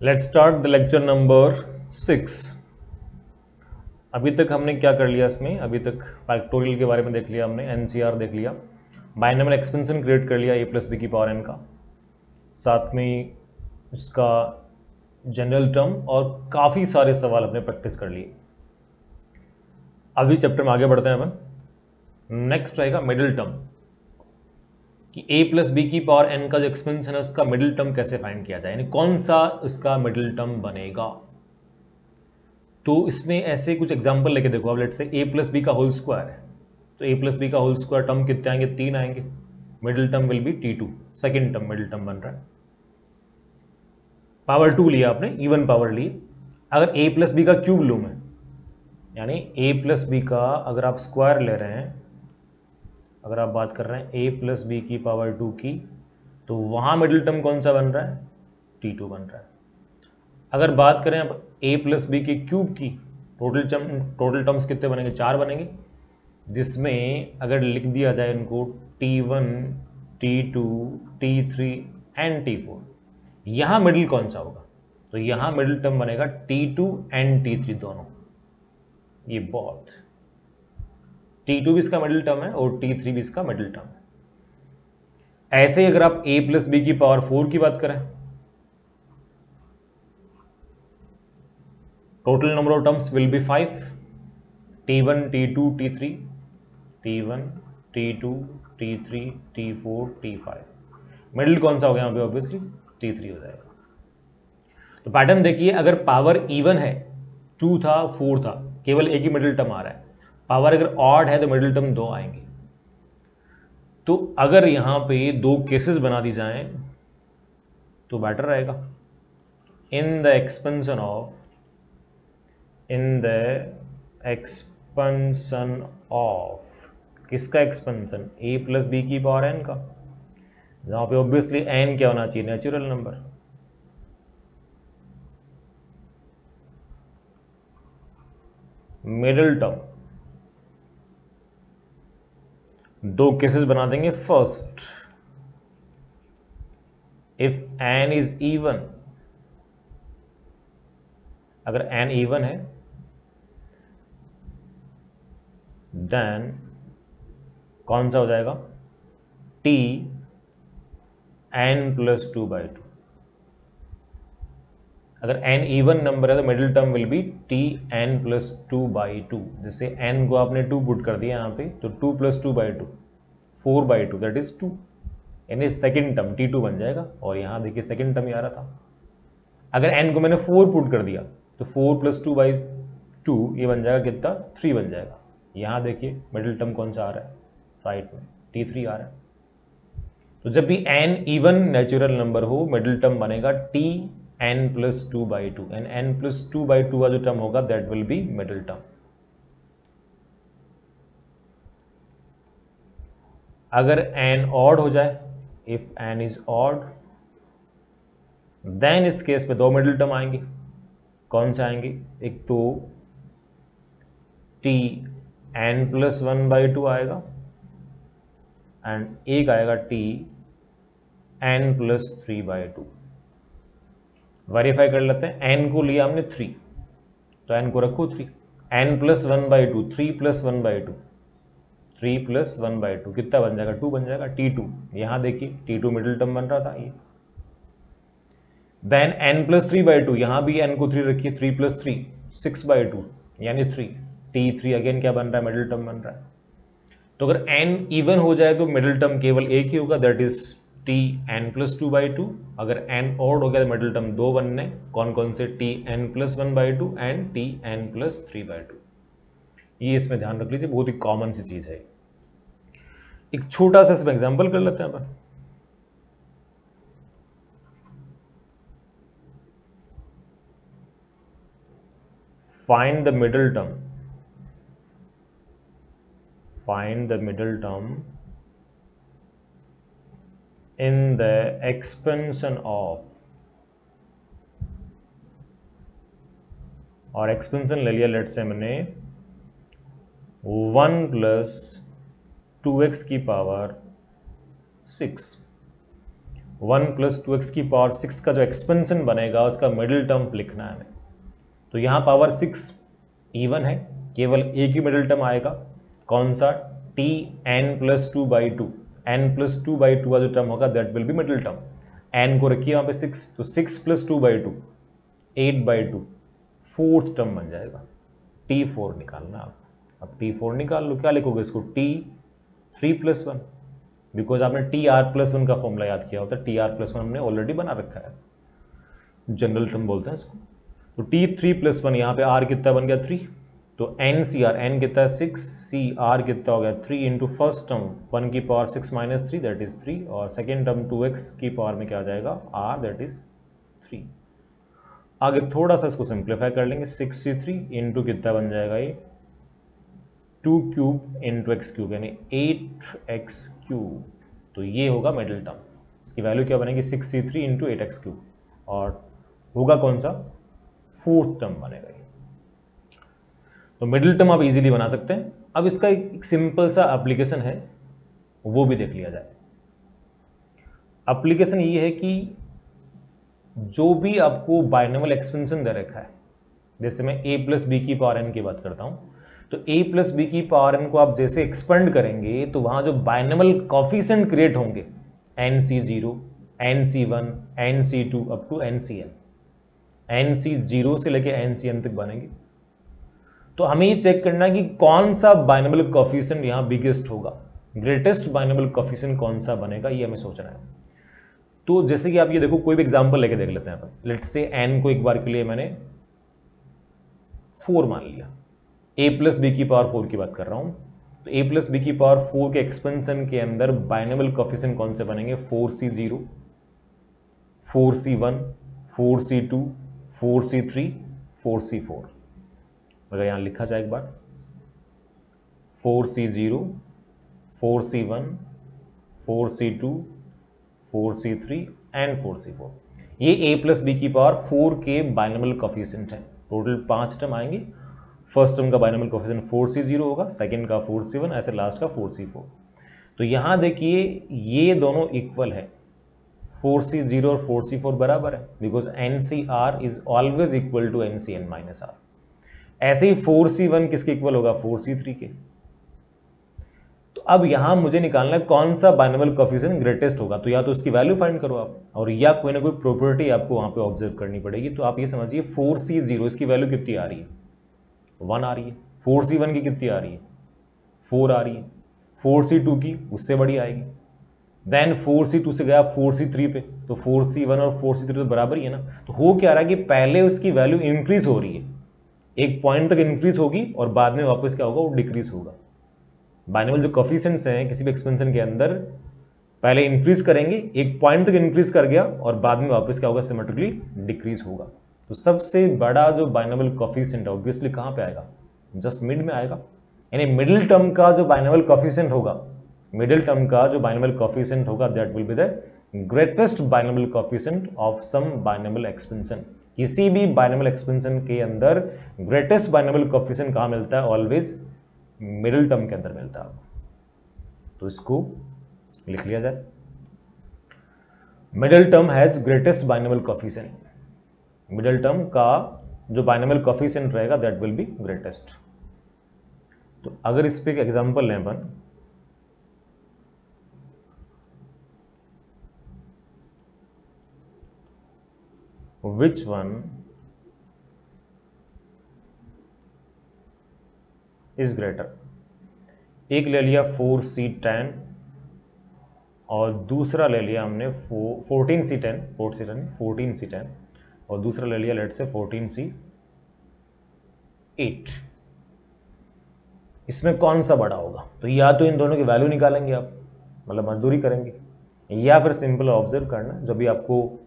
Let's start the lecture number 6। अभी तक हमने क्या कर लिया इसमें, अभी तक फैक्टोरियल के बारे में देख लिया हमने, एनसीआर देख लिया, बाइनोमियल एक्सपेंशन क्रिएट कर लिया ए प्लस बी की पावर एन का, साथ में इसका जनरल टर्म और काफ़ी सारे सवाल अपने प्रैक्टिस कर लिए। अभी चैप्टर में आगे बढ़ते हैं अपन। नेक्स्ट रहेगा मिडिल टर्म, कि ए प्लस बी की पावर एन का जो एक्सपेंशन है उसका मिडिल टर्म कैसे फाइंड किया जाए, यानी कौन सा इसका मिडिल टर्म बनेगा। तो इसमें ऐसे कुछ एग्जाम्पल लेके देखो। अब लेट से ए प्लस बी का होल स्क्वायर है, तो ए प्लस बी का होल स्क्वायर टर्म कितने आएंगे, 3 आएंगे। Middle term will B T2, second term middle term बन रहा है। पावर 2 लिया आपने, इवन पावर ली। अगर ए प्लस बी का क्यूब लूँ मैं, यानी ए प्लस बी का अगर आप स्क्वायर ले रहे हैं, अगर आप बात कर रहे हैं ए प्लस बी की पावर 2 की, तो वहाँ मिडिल टर्म कौन सा बन रहा है, T2 बन रहा है। अगर बात करें अब ए प्लस बी के क्यूब की, टोटल टर्म्स कितने बनेंगे, 4 बनेंगे, जिसमें अगर लिख दिया जाए इनको T1, T2, T3 and T4, यहाँ मिडिल कौन सा होगा, तो यहाँ मिडिल टर्म बनेगा T2 एंड T3 दोनों। ये बहुत, T2 भी इसका मिडिल टर्म है और T3 भी इसका मिडिल टर्म है। ऐसे ही अगर आप a प्लस बी की पावर 4 की बात करें, total number of terms will be 5, T1, T2, T3, T1, T2, T3, T4, T5। Middle कौन सा हो गया यहाँ पे, ऑब्वियसली T3 हो जाएगा। तो पैटर्न देखिए, अगर पावर इवन है, 2 था 4 था, केवल एक ही मिडिल टर्म आ रहा है। पावर अगर ऑड है तो मिडिल टर्म 2 आएंगे। तो अगर यहाँ पे 2 केसेस बना दी जाएं तो बेटर रहेगा। इन द एक्सपेंशन ऑफ किसका एक्सपेंशन, ए प्लस बी की पावर एन का, जहाँ पे ऑब्वियसली एन क्या होना चाहिए, natural number. Middle term 2 cases बना देंगे। First, if n is even, अगर एन इवन है देन कौन सा हो जाएगा, टी एन प्लस 2/2। अगर एन इवन नंबर है तो middle term will be T n plus 2/2। जैसे एन को आपने 2 पुट कर दिया यहाँ पे, तो 2 प्लस 2/2 4/2, दैट इज 2, यानी सेकेंड टर्म T2 बन जाएगा। और यहाँ देखिए सेकेंड टर्म ही आ रहा था। अगर n को मैंने 4 पुट कर दिया तो 4 प्लस 2/2 ये बन जाएगा कितना, 3 बन जाएगा। यहाँ देखिए मिडिल टर्म कौन सा आ रहा है, राइट में T3 आ रहा है। तो जब भी n इवन नेचुरल नंबर हो, मिडिल टर्म बनेगा T n plus 2/2, and n plus 2/2 का जो टर्म होगा that will be middle term. अगर n ऑड हो जाए, if n is odd, then इस केस में 2 मिडिल टर्म आएंगे। कौन से आएंगे, एक तो टी एन प्लस 1/2 आएगा, एंड एक आएगा टी एन प्लस 3/2। वेरीफाई कर लेते हैं। एन को लिया हमने 3, तो एन को रखो 3, एन प्लस 1/2, 3 प्लस 1/2, 3 प्लस 1/2 कितना बन जाएगा, 2 बन जाएगा। T2 यहाँ देखिए T2 मिडिल टर्म बन रहा था ये। देन n प्लस 3/2, यहाँ भी n को 3 रखिए, 3 प्लस 3 6/2 यानी 3, T3 अगेन क्या बन रहा है, मिडिल टर्म बन रहा है। तो अगर n इवन हो जाए तो मिडिल टर्म केवल एक ही होगा, that is T n plus 2/2। अगर n ऑड हो गया तो मिडिल टर्म 2 बनने, कौन कौन से, T n plus 1/2 and T n plus 3/2। ये इसमें ध्यान रख लीजिए, बहुत ही कॉमन सी चीज है। एक छोटा सा इसमें एग्जाम्पल कर लेते हैं अपन। Find the middle term, find the middle term in the expansion of, और एक्सपेंशन ले लिया लेट से मैंने 1 प्लस 2x की पावर 6। 1 + 2x की पावर 6 का जो एक्सपेंशन बनेगा उसका मिडिल टर्म लिखना है हमें। तो यहाँ पावर 6 इवन है, केवल एक ही मिडिल टर्म आएगा, कौन सा, T n plus 2/2, n plus 2/2 का जो टर्म होगा that will be middle term. N को रखिए वहाँ पे 6, तो 6 + 2/2 8/2 फोर्थ टर्म बन जाएगा। T4 निकालना आप। अब T4 निकाल लो, क्या लिखोगे इसको, T3+1, बिकॉज आपने TR+1 का फॉर्मूला याद किया होता है, TR+1 हमने ऑलरेडी बना रखा है, जनरल टर्म बोलते हैं इसको। तो T3+1, यहाँ पे R कितना बन गया 3, तो NCR, N कितना है 6, CR कितना हो गया 3 इंटू फर्स्ट टर्म 1 की पावर 6 - 3 दैट इज 3, और सेकेंड टर्म 2x की पावर में क्या आ जाएगा R दैट इज 3। आगे थोड़ा सा इसको सिंप्लीफाई कर लेंगे, 63 इंटू कितना बन जाएगा ये 2³ इंटू x³ यानी 8x³, तो ये होगा मिडिल टर्म। इसकी वैल्यू क्या बनेगी 63 इंटू 8x³, और होगा कौन सा, फोर्थ टर्म बनेगा ये। तो मिडिल टर्म आप इजीली बना सकते हैं। अब इसका एक सिंपल सा एप्लीकेशन है, वो भी देख लिया जाए। एप्लीकेशन ये है कि जो भी आपको बाइनोमियल एक्सपेंशन दे रखा है, जैसे मैं a + b की पावर n की बात करता हूं, तो a + b की पावर n को आप जैसे एक्सपेंड करेंगे तो वहां जो बाइनोमियल कॉफिशिएंट क्रिएट होंगे nc0, nc1, nc2 up to ncn, nc0 से लेके ncn तक बनेंगे। तो हमें ये चेक करना है कि कौन सा बाइनोमियल कॉफिशिएंट यहां बिगेस्ट होगा, ग्रेटेस्ट बाइनोमियल कॉफिशिएंट कौन सा बनेगा, ये हमें सोचना है। तो जैसे कि आप ये देखो, कोई भी एग्जांपल लेके देख लेते हैं अपन। लेट्स से n को एक बार के लिए मैंने 4 मान लिया, a + b की पावर 4 की बात कर रहा हूं। तो a + b की पावर 4 के एक्सपेंशन के अंदर बाइनोमियल कोएफिशिएंट कौन से बनेंगे, 4c0, 4c1, 4c2, 4c3, 4c4। अगर यहां लिखा जाए एक बार, 4c0, 4c1, 4c2, 4c3 and 4c4, ये a + b की पावर 4 के बाइनोमियल कोएफिशिएंट हैं। टोटल 5 टर्म आएंगे। फर्स्ट टर्म का बाइनोमियल कोएफिशिएंट 4c0 होगा, सेकंड का 4c1, ऐसे लास्ट का 4c4। तो यहां देखिए ये दोनों इक्वल है, 4c0 और 4c4 बराबर है, because NCR is always equal to NCN - R। ऐसे ही 4c1 किसके इक्वल होगा, 4c3 के। तो अब यहां मुझे निकालना है कौन सा बाइनोमियल कोएफिशिएंट ग्रेटेस्ट होगा, तो या तो उसकी वैल्यू फाइंड करो आप, और या कोई ना कोई प्रॉपर्टी आपको वहां पे ऑब्जर्व करनी पड़ेगी। तो आप ये समझिए 4c0 इसकी वैल्यू कितनी आ रही है, 1 आ रही है। 4c1 की कितनी आ रही है, 4 आ रही है। 4c2 की उससे बड़ी आएगी। देन 4c2 से गया 4c3 पे, तो 4c1 और 4c3 तो बराबर ही है ना। तो हो क्या रहा है कि पहले उसकी वैल्यू इंक्रीज हो रही है, एक पॉइंट तक इंक्रीज होगी और बाद में वापस क्या होगा, वो डिक्रीज होगा। बाइनोमियल जो कोएफिशिएंट्स हैं किसी भी एक्सपेंशन के अंदर पहले इंक्रीज करेंगे, एक पॉइंट तक इंक्रीज कर गया और बाद में वापस क्या होगा, सिमेट्रिकली डिक्रीज होगा। तो सबसे बड़ा जो बाइनोमियल कोएफिशिएंट है ऑब्वियसली कहां पे आएगा, जस्ट मिड में आएगा। यानी मिडिल टर्म का जो बाइनोमियल कोएफिशिएंट होगा, मिडिल टर्म का जो बाइनोमियल कोएफिशिएंट होगा that will be the greatest binomial coefficient of some binomial expansion. किसी भी बाइनोमियल एक्सपेंशन के अंदर ग्रेटेस्ट बाइनोमियल कोएफिशिएंट कहां मिलता है, ऑलवेज मिडिल टर्म के अंदर मिलता है। तो इसको लिख लिया जाए, middle term has greatest binomial coefficient. Middle term का जो बाइनोमियल कोएफिशिएंट रहेगा दैट विल बी ग्रेटेस्ट। तो अगर इस पे एक एग्जांपल लें अपन, विच वन इज ग्रेटर, एक ले लिया 4c10 और दूसरा ले लिया हमने 14c10, 14c10 और दूसरा ले लिया लेट से 14c8। इसमें कौन सा बड़ा होगा, तो या तो इन दोनों की वैल्यू निकालेंगे आप, मतलब मजदूरी करेंगे, या फिर सिंपल ऑब्जर्व करना जब भी आपको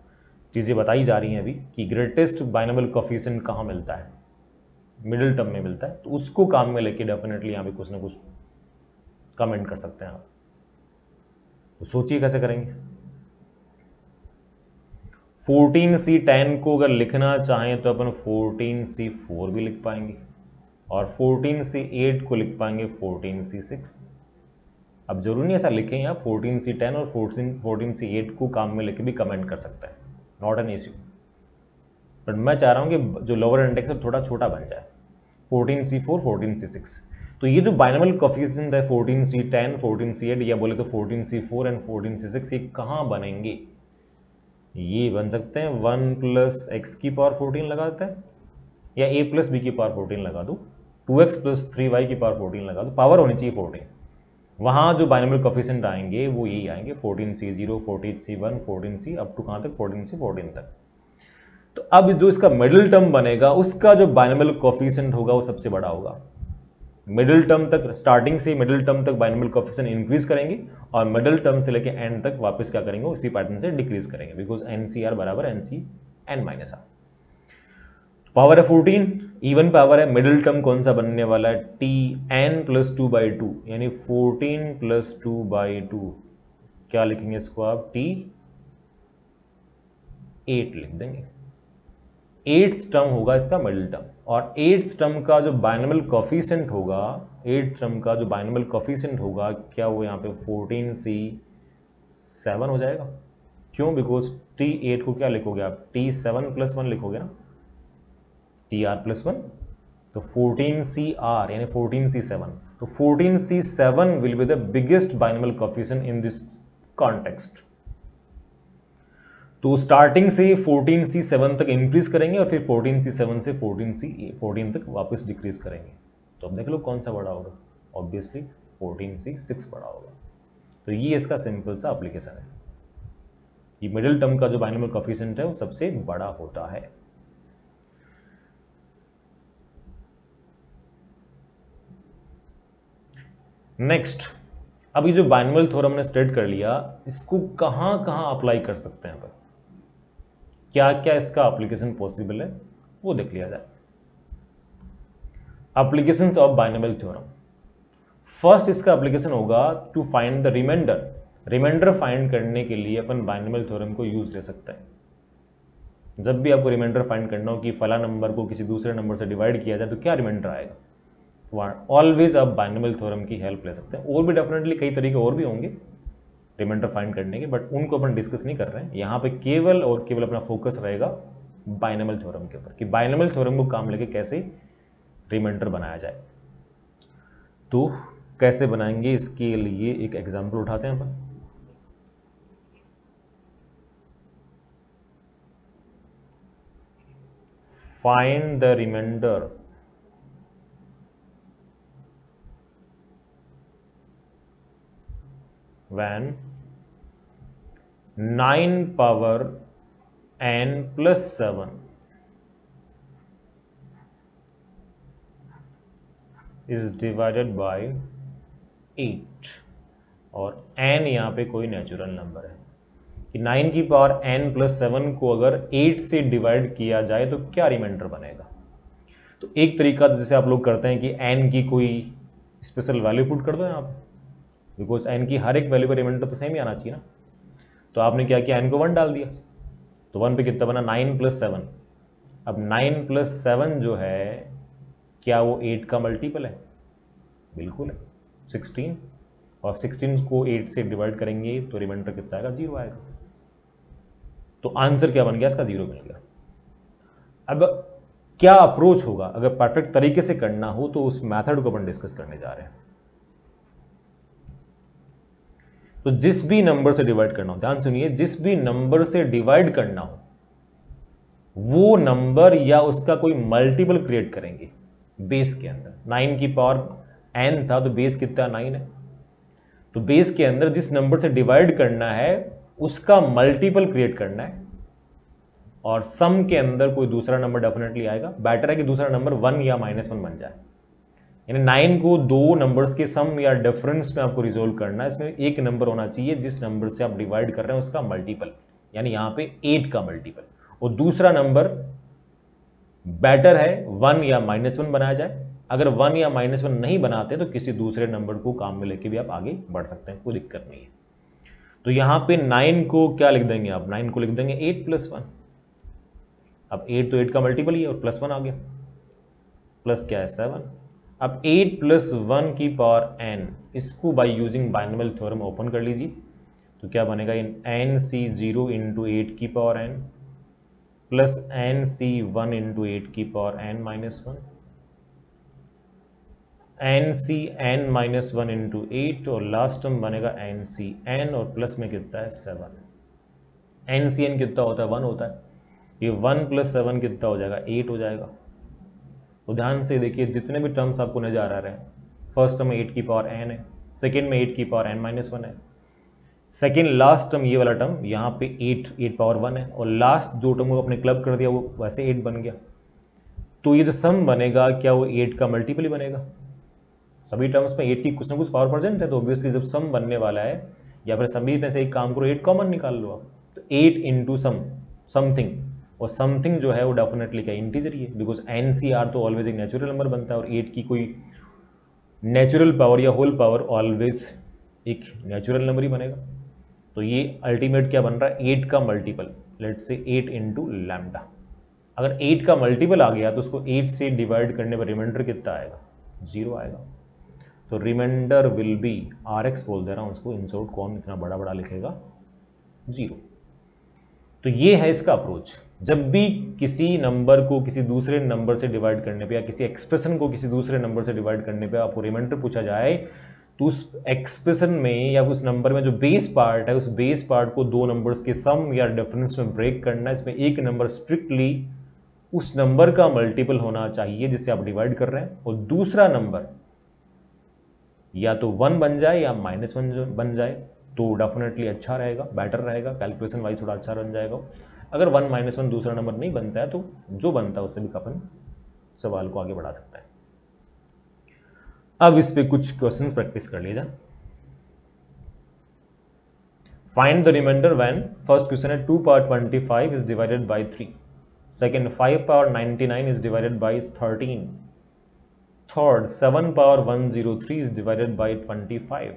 चीज़ें बताई जा रही हैं अभी कि ग्रेटेस्ट बाइनोमियल कोएफिशिएंट कहाँ मिलता है, मिडिल टर्म में मिलता है, तो उसको काम में लेके डेफिनेटली यहाँ पे कुछ ना कुछ कमेंट कर सकते हैं आप। तो सोचिए कैसे करेंगे। 14c10 को अगर लिखना चाहें तो अपन 14c4 भी लिख पाएंगे, और 14c8 को लिख पाएंगे 14c6। अब जरूरी नहीं ऐसा लिखें, आप 14C10 और 14C8 को काम में लेके भी कमेंट कर सकते हैं, नॉट एन इश्यू। बट मैं चाह रहा हूँ कि जो लोअर इंडेक्स है थोड़ा छोटा बन जाए, 14C4 14C6। तो ये जो बाइनोमियल कोफिशिएंट है 14C10 14C8 या बोले तो 14C4 एंड 14C6, ये कहाँ बनेंगे? ये बन सकते हैं 1 + x की पावर 14 लगा देते हैं, या a + b की पावर 14 लगा दो, 2x + 3y की पावर 14 लगा दो, पावर होनी चाहिए 14। वहाँ जो बाइनोमियल कोफिशिएंट आएंगे वो यही आएंगे, 14C0 14C1 14C up to कहाँ तक 14C 14 तक। तो अब जो इसका मिडिल टर्म बनेगा उसका जो बाइनोमियल कोफिशिएंट होगा वो सबसे बड़ा होगा। मिडिल टर्म तक, स्टार्टिंग से मिडिल टर्म तक बाइनोमियल कोफिशिएंट इंक्रीज करेंगे और मिडिल टर्म से लेकर एंड तक वापस क्या करेंगे, उसी पैटर्न से डिक्रीज करेंगे, बिकॉज NCR बराबर NC(n-r). पावर है 14, इवन पावर है, मिडिल टर्म कौन सा बनने वाला है, Tn + 2/2, यानी 14 + 2/2, क्या लिखेंगे इसको आप, T8 लिख देंगे। 8th टर्म होगा इसका मिडिल टर्म, और 8th टर्म का जो बाइनोमियल कोफिशिएंट होगा, 8th टर्म का जो बाइनोमियल कोफिशिएंट होगा, क्या वो यहाँ पे 14C7 हो जाएगा। क्यों? बिकॉज T8 को क्या लिखोगे आप, T7 + 1 लिखोगे ना, TR + 1, तो 14CR यानी 14C7, तो 14C7 will be the biggest binomial coefficient in this context. तो स्टार्टिंग से 14C7 तक इंक्रीज करेंगे और फिर 14C7 से 14 तक वापस डिक्रीज करेंगे। तो अब देख लो कौन सा बड़ा होगा, ऑब्वियसली 14C6 बड़ा होगा। तो ये इसका सिंपल सा एप्लीकेशन है, ये मिडिल टर्म का जो बाइनोमियल कोफिशिएंट है वो सबसे बड़ा होता है। नेक्स्ट, अब ये जो बाइनोमियल थ्योरम हमने स्टडी कर लिया, इसको कहां कहां अप्लाई कर सकते हैं, क्या क्या इसका एप्लीकेशन पॉसिबल है वो देख लिया जाए। Applications of binomial theorem. First इसका एप्लीकेशन होगा to find the remainder. Remainder find करने के लिए अपन बाइनोमियल थ्योरम को यूज ले सकते हैं। जब भी आपको रिमाइंडर फाइंड करना हो कि फला नंबर को किसी दूसरे नंबर से डिवाइड किया जाए तो क्या रिमाइंडर आएगा, तो ऑलवेज आप बाइनोमियल थ्योरम की हेल्प ले सकते हैं। और भी डेफिनेटली कई तरीके और भी होंगे रिमाइंडर फाइंड करने के, बट उनको अपन डिस्कस नहीं कर रहे हैं यहाँ पे। केवल और केवल अपना फोकस रहेगा बाइनोमियल थ्योरम के ऊपर कि बाइनोमियल थ्योरम को काम लेके कैसे रिमाइंडर बनाया जाए। तो कैसे बनाएंगे, इसके लिए एक एग्जांपल उठाते हैं अपन। Find the remainder when 9 power n + 7 is divided by 8, और n यहाँ पे कोई नेचुरल नंबर है कि 9 की पावर n + 7 को अगर 8 से डिवाइड किया जाए तो क्या रिमाइंडर बनेगा। तो एक तरीका जैसे आप लोग करते हैं कि n की कोई स्पेशल वैल्यू पुट कर दो यहाँ पे, बिकॉज n की हर एक वैल्यू पर रिमाइंडर तो सेम ही आना चाहिए ना। तो आपने क्या किया, n को 1 डाल दिया, तो 1 पे कितना बना, 9 + 7। अब 9 + 7 जो है क्या वो 8 का मल्टीपल है, बिल्कुल है, 16, और 16 को 8 से डिवाइड करेंगे तो रिमाइंडर कितना आएगा, 0 आएगा। तो आंसर क्या बन गया इसका, 0 मिल गया। अब क्या अप्रोच होगा, अगर परफेक्ट तरीके से करना हो तो उस मेथड को अपन डिस्कस करने जा रहे हैं। तो जिस भी नंबर से डिवाइड करना हो, ध्यान सुनिए, जिस भी नंबर से डिवाइड करना हो वो नंबर या उसका कोई मल्टीपल क्रिएट करेंगे बेस के अंदर। 9 की पावर n था तो बेस कितना, 9 है। तो बेस के अंदर जिस नंबर से डिवाइड करना है उसका मल्टीपल क्रिएट करना है, और सम के अंदर कोई दूसरा नंबर डेफिनेटली आएगा। बेटर है कि दूसरा नंबर 1 या -1 बन जाए, यानी 9 को दो नंबर्स के सम या डिफरेंस में आपको रिजोल्व करना है। इसमें एक नंबर होना चाहिए जिस नंबर से आप डिवाइड कर रहे हैं उसका मल्टीपल, यानी यहां पे 8 का मल्टीपल, और दूसरा नंबर बेटर है 1 या -1 बनाया जाए। अगर 1 या -1 नहीं बनाते तो किसी दूसरे नंबर को काम में लेके भी आप आगे बढ़ सकते हैं, कोई दिक्कत नहीं है। तो यहां पे 9 को क्या लिख देंगे आप, 9 को लिख देंगे 8 + 1। अब 8 तो 8 का मल्टीपल ही है और +1 आ गया, प्लस क्या है 7, अब 8 प्लस 1 की पावर n, इसको bye using binomial theorem open कर लीजिए, तो क्या बनेगा, इन एन सी 0 इंटू 8 की पावर n प्लस एन सी 1 इंटू 8 की power n minus 1, n C n minus 1 into 8, और लास्ट टर्म बनेगा एन सी एन, और प्लस में कितना है 7। एन सी एन कितना होता है, 1 होता है, ये 1 प्लस 7 कितना हो जाएगा, 8 हो जाएगा। तो ध्यान से देखिए, जितने भी टर्म्स आपको नजर आ रहे हैं, फर्स्ट टर्म में 8 की पावर n है, सेकेंड में 8 की पावर n माइनस 1 है, सेकेंड लास्ट टर्म ये वाला टर्म यहाँ पे 8 पावर 1 है, और लास्ट दो टर्म को अपने क्लब कर दिया, वो वैसे 8 बन गया। तो ये जो सम बनेगा, क्या वो 8 का मल्टीपल ही बनेगा? सभी टर्म्स में 8 की कुछ ना कुछ पावर प्रेजेंट है, तो ऑब्वियसली जब सम बनने वाला है, या फिर सभी में से एक काम करो, 8 कॉमन निकाल लो आप, तो 8 इंटू समथिंग, और समथिंग जो है वो डेफिनेटली क्या, इंटीजर ही है, बिकॉज NCR तो ऑलवेज एक नेचुरल नंबर बनता है, और 8 की कोई नेचुरल पावर या होल पावर ऑलवेज एक नेचुरल नंबर ही बनेगा। तो ये अल्टीमेट क्या बन रहा है, 8 का multiple, let's say 8 into lambda. अगर 8 का मल्टीपल आ गया तो उसको 8 से डिवाइड करने पर रिमाइंडर कितना आएगा, 0 आएगा। तो रिमाइंडर विल बी, RX बोल दे रहा हूँ उसको, इंसर्ट कौन इतना बड़ा बड़ा लिखेगा, 0। तो ये है इसका अप्रोच। जब भी किसी नंबर को किसी दूसरे नंबर से डिवाइड करने पे, या किसी एक्सप्रेशन को किसी दूसरे नंबर से डिवाइड करने पे आपको रिमाइंडर पूछा जाए, तो उस एक्सप्रेशन में या उस नंबर में जो बेस पार्ट है, उस बेस पार्ट को दो नंबर्स के सम या डिफरेंस में ब्रेक करना है। इसमें एक नंबर स्ट्रिक्टली उस नंबर का मल्टीपल होना चाहिए जिससे आप डिवाइड कर रहे हैं, और दूसरा नंबर या तो 1 बन जाए या -1 बन जाए, तो डेफिनेटली अच्छा रहेगा, बेटर रहेगा, कैलकुलेशन वाइज थोड़ा अच्छा बन जाएगा। अगर 1 -1 दूसरा नंबर नहीं बनता है, तो जो बनता है उससे भी अपन सवाल को आगे बढ़ा सकता है। अब इस पे कुछ क्वेश्चंस प्रैक्टिस कर लीजिए। Find the remainder when, first question है 2 power 25 is divided by 3, second 5 power 99 is divided by 13, third 7 power 103 is divided by 25,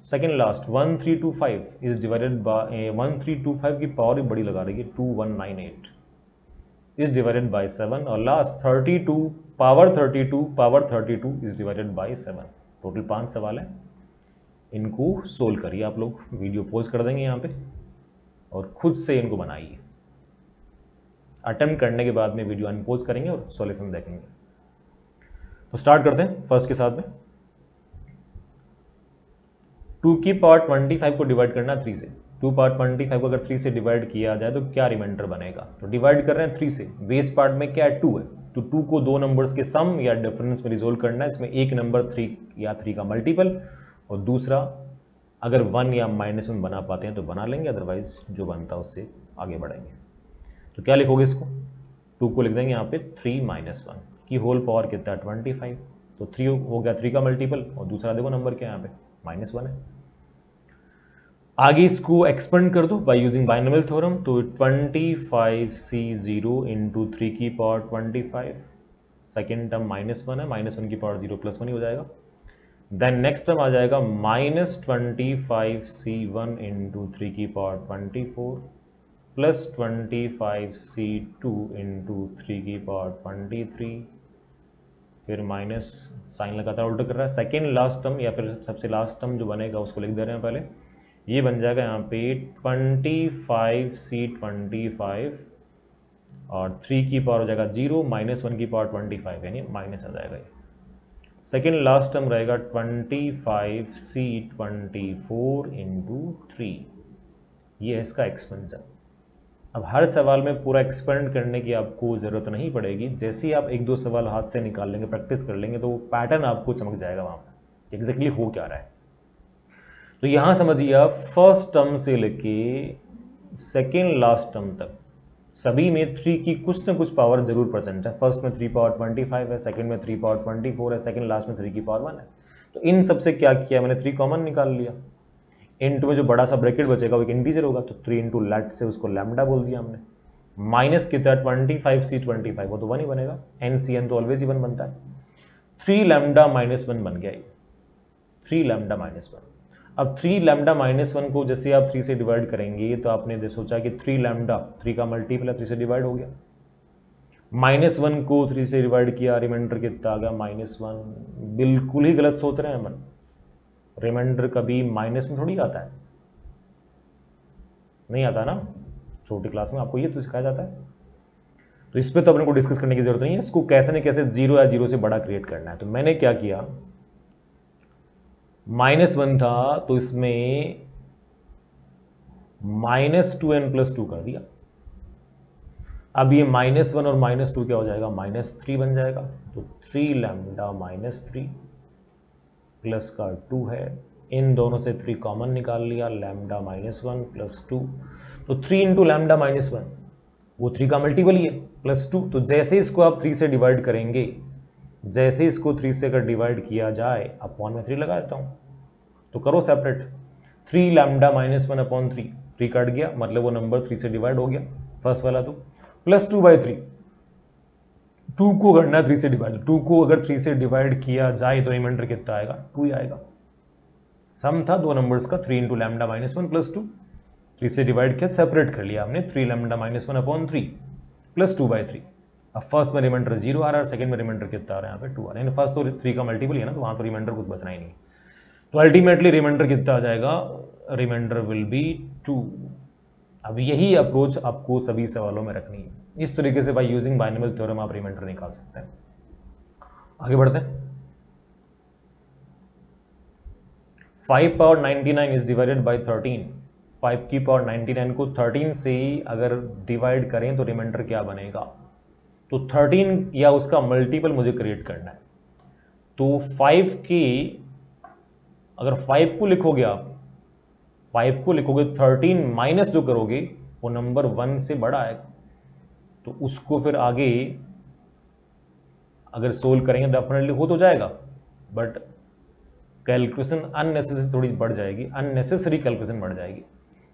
second last 1325 is divided by 1325 की पावर भी बड़ी लगा रही है, 2198 इज डिवाइडेड बाय 7, और last 32 power 32 is divided bye 7। Total 5 सवाल है, इनको सोल्व करिए आप लोग। वीडियो पॉज कर देंगे यहाँ पे और खुद से इनको बनाइए। अटेम्प्ट करने के बाद में वीडियो अनपोज करेंगे और सॉल्यूशन देखेंगे। तो स्टार्ट करते हैं फर्स्ट के साथ में। 2 की पावर 25 को डिवाइड करना 3 से। 2 पावर 25 को अगर 3 से डिवाइड किया जाए तो क्या रिमाइंडर बनेगा? तो डिवाइड कर रहे हैं 3 से, बेस पार्ट में क्या है 2 है, तो 2 को दो नंबर्स के सम या डिफरेंस में रिजोल्व करना है। इसमें एक नंबर 3 या 3 का मल्टीपल, और दूसरा अगर 1 या -1 बना पाते हैं तो बना लेंगे, अदरवाइज जो बनता है उससे आगे बढ़ेंगे। तो क्या लिखोगे इसको? 2 को लिख देंगे यहाँ पे 3 - 1 की होल पावर कितना है 25, तो 3 हो गया 3 का मल्टीपल, और दूसरा देखो नंबर क्या है यहाँ पे -1 है। आगे इसको एक्सपेंड कर दो बाय यूजिंग बाइनोमियल थ्योरम, तो 25C0 इंटू 3 की पावर 25, सेकेंड टर्म -1 है, -1 की पावर 0 +1 ही हो जाएगा। देन नेक्स्ट टर्म आ जाएगा -25C1 इंटू 3 की पावर 24 प्लस 25C2 इंटू 3 की पावर 23, फिर माइनस साइन लगातार उल्टा कर रहा है। सेकेंड लास्ट टर्म या फिर सबसे लास्ट टर्म जो बनेगा उसको लिख दे रहे हैं पहले, ये बन जाएगा यहाँ पे 25C25 और 3 की पावर हो जाएगा 0, -1 की पावर 25 यानी माइनस आ जाएगा। सेकेंड लास्ट टर्म रहेगा 25C24 इंटू 3, ये है इसका एक्सपेंशन। अब हर सवाल में पूरा एक्सपेंड करने की आपको ज़रूरत नहीं पड़ेगी, जैसे ही आप एक दो सवाल हाथ से निकाल लेंगे, प्रैक्टिस कर लेंगे, तो वो पैटर्न आपको चमक जाएगा वहाँ पर एग्जैक्टली हो क्या रहा है। तो यहाँ समझिए आप फर्स्ट टर्म से लेके सेकेंड लास्ट टर्म तक सभी में 3 की कुछ ना कुछ पावर जरूर प्रेजेंट है। फर्स्ट में 3 पावर 25 है, सेकेंड में 3 पावर 24 है, सेकेंड लास्ट में 3 की पावर 1 है। तो इन सबसे क्या किया मैंने, 3 कॉमन निकाल लिया। इनटू में जो बड़ा सा ब्रैकेट बचेगा वो एक इंटीजर होगा, तो 3 इंटू लेट से उसको लैम्डा बोल दिया हमने। माइनस कितना 25C25, वो तो 1 ही बनेगा, NCN तो ऑलवेज ही 1 बनता है। 3 लैम्डा -1 बन गया, 3 लैम्डा -1। अब 3 लैम्डा -1 को जैसे आप 3 से डिवाइड करेंगे तो आपने सोचा कि 3 लैम्डा 3 का मल्टीपल है, 3 से डिवाइड हो गया। -1 को 3 से डिवाइड किया, रिमाइंडर कितना आ गया -1। बिल्कुल ही गलत सोच रहे हैं अपन, रिमाइंडर कभी माइनस में थोड़ी आता है, नहीं आता ना, छोटी क्लास में आपको ये तो सिखाया जाता है। तो इस पे तो अपने को डिस्कस करने की जरूरत नहीं है, इसको कैसे न कैसे 0 या 0 से बड़ा क्रिएट करना है। तो मैंने क्या किया, -1 था तो इसमें -2n+2 कर दिया। अब ये -1 और -2 क्या हो जाएगा, -3 बन जाएगा। तो 3 लैम्डा -3 प्लस का 2 है, इन दोनों से 3 कॉमन निकाल लिया, लैम्डा -1 प्लस 2। तो 3 इंटू लैम्डा -1 वो 3 का मल्टीपल ही है, +2। तो जैसे इसको आप 3 से डिवाइड करेंगे, जैसे इसको 3 से अगर डिवाइड किया जाए, अपॉन में 3 लगा देता हूँ, तो करो सेपरेट। 3 लैम्डा -1/3, 3 कट गया, मतलब वो नंबर 3 से डिवाइड हो गया, फर्स्ट वाला। तो +2/3, 2 को करना है 3 से डिवाइड, 2 को अगर 3 से डिवाइड किया जाए तो रिमाइंडर कितना आएगा, 2 ही आएगा। सम था दो नंबर्स का, 3 इंटू लैम्डा -1 प्लस 2, 3 से डिवाइड किया, सेपरेट कर लिया हमने, 3 लैम्डा -1/3 प्लस 2/3। अब फर्स्ट में रिमाइंडर 0 आ रहा है, सेकंड में रिमाइंडर कितना आ रहा है, यहाँ पे 2 आ रहा है। फर्स्ट तो 3 का मल्टीपल है ना, तो वहाँ तो रिमाइंडर कुछ बचना ही नहीं। तो अल्टीमेटली रिमाइंडर कितना आ जाएगा, रिमाइंडर विल बी 2। अब यही अप्रोच आपको सभी सवालों में रखनी है। इस तरीके से बाय यूजिंग बाइनोमियल थ्योरम आप रिमाइंडर निकाल सकते हैं। आगे बढ़ते हैं। 5 पावर 99 इज डिवाइडेड बाय 13। 5 की पावर 99 को 13 से अगर डिवाइड करें तो रिमाइंडर क्या बनेगा, तो 13 या उसका मल्टीपल मुझे क्रिएट करना है। तो 5 के अगर 5 को लिखोगे आप, 5 को लिखोगे, 13 माइनस जो करोगे वो नंबर 1 से बड़ा आएगा। तो उसको फिर आगे अगर सोल्व करेंगे डेफिनेटली हो तो जाएगा, बट कैलकुलेशन अननेसेसरी थोड़ी बढ़ जाएगी, अननेसेसरी कैलकुलेशन बढ़ जाएगी।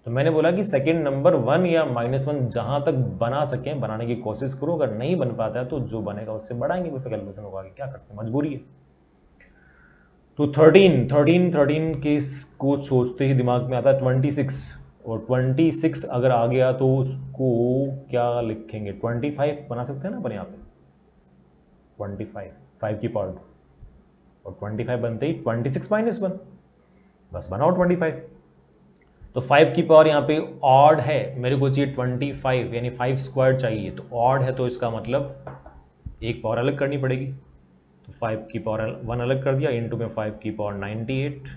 तो मैंने बोला कि सेकेंड नंबर 1 या -1 जहां तक बना सकें बनाने की कोशिश करो, अगर नहीं बन पाता है तो जो बनेगा उससे बढ़ाएंगे, फिर कैलकुलेशन होगा, क्या करते हैं, मजबूरी है। तो 13 के को सोचते ही दिमाग में आता है 26, और 26 अगर आ गया तो उसको क्या लिखेंगे, 25 बना सकते हैं ना अपन यहाँ पे, 25 5 की पावर 2, और 25 बनते ही 26 -1, बस बनाओ 25। तो 5 की पावर यहाँ पे ऑड है, मेरे को चाहिए 25, यानी 5 स्क्वायर चाहिए, तो ऑड है तो इसका मतलब एक पावर अलग करनी पड़ेगी। तो 5 की पावर 1 अलग कर दिया, इंटू में 5 की पावर 98।